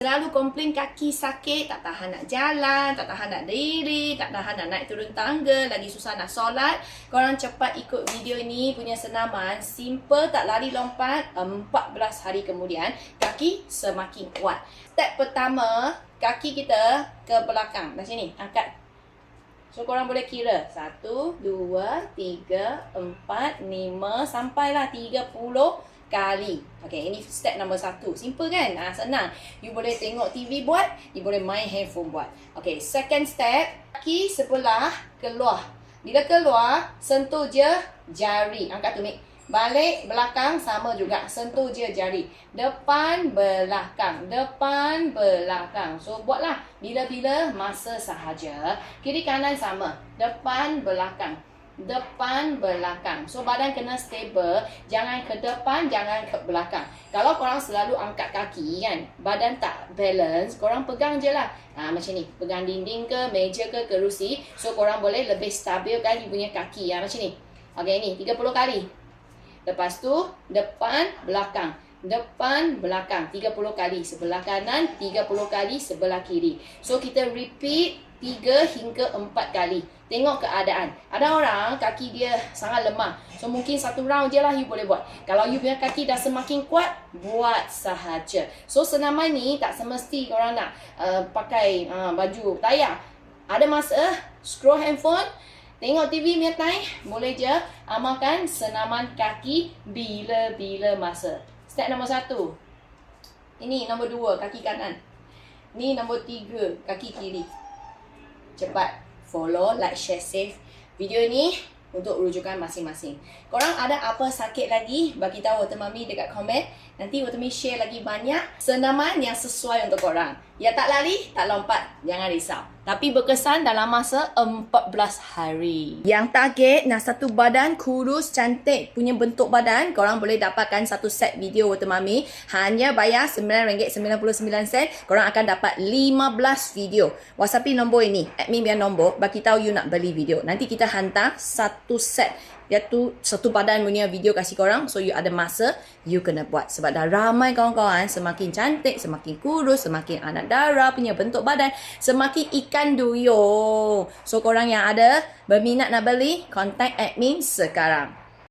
Selalu komplain kaki sakit, tak tahan nak jalan, tak tahan nak diri, tak tahan nak naik turun tangga, lagi susah nak solat. Korang cepat ikut video ini punya senaman. Simple, tak lari lompat. 14 hari kemudian, kaki semakin kuat. Step pertama, kaki kita ke belakang. Macam ni, angkat. So, korang boleh kira. 1, 2, 3, 4, 5, sampailah 30 kali. Okay, ini step nombor 1. Simple kan? Senang. You boleh tengok TV buat, you boleh main handphone buat. Okay, second step, kaki sebelah keluar. Bila keluar, sentuh je jari. Angkat tu, Mik. Balik, belakang, sama juga. Sentuh je jari. Depan, belakang. Depan, belakang. So, buatlah. Bila-bila masa sahaja. Kiri kanan sama. Depan, belakang. Depan, belakang. So, badan kena stable. Jangan ke depan, jangan ke belakang. Kalau korang selalu angkat kaki kan, badan tak balance, korang pegang je lah. Macam ni. Pegang dinding ke, meja ke, kerusi. So, korang boleh lebih stabilkan you punya kaki. Macam ni. Okay, ni 30 kali. Lepas tu, depan, belakang. Depan, belakang. 30 kali. Sebelah kanan, 30 kali. Sebelah kiri. So, kita repeat 3 hingga 4 kali. Tengok keadaan. Ada orang kaki dia sangat lemah. So, mungkin 1 round je lah you boleh buat. Kalau you punya kaki dah semakin kuat, buat sahaja. So, senaman ni tak semesti korang nak pakai baju tayar. Ada masa, scroll handphone, tengok TV punya time, boleh je amalkan senaman kaki bila-bila masa. Step nombor 1. Ini nombor 2, kaki kanan. Ni nombor 3, kaki kiri. Cepat follow, like, share, save video ni untuk rujukan masing-masing. Korang ada apa sakit lagi, bagi tahu Water Mami dekat komen. Nanti Water Mami share lagi banyak senaman yang sesuai untuk korang. Ya, tak lari, tak lompat, jangan risau. Tapi berkesan dalam masa 14 hari. Yang target nak satu badan kurus, cantik punya bentuk badan, korang boleh dapatkan satu set video Water Mami. Hanya bayar RM9.99. Korang akan dapat 15 video. WhatsAppin nombor ini, admin biar nombor, bagi tahu you nak beli video. Nanti kita hantar satu set, iaitu satu badan punya video kasih korang. So, you ada masa, you kena buat. Sebab dah ramai kawan-kawan, semakin cantik, semakin kurus, semakin anak darah punya bentuk badan, semakin ikan duyung. So, korang yang ada berminat nak beli, contact admin sekarang.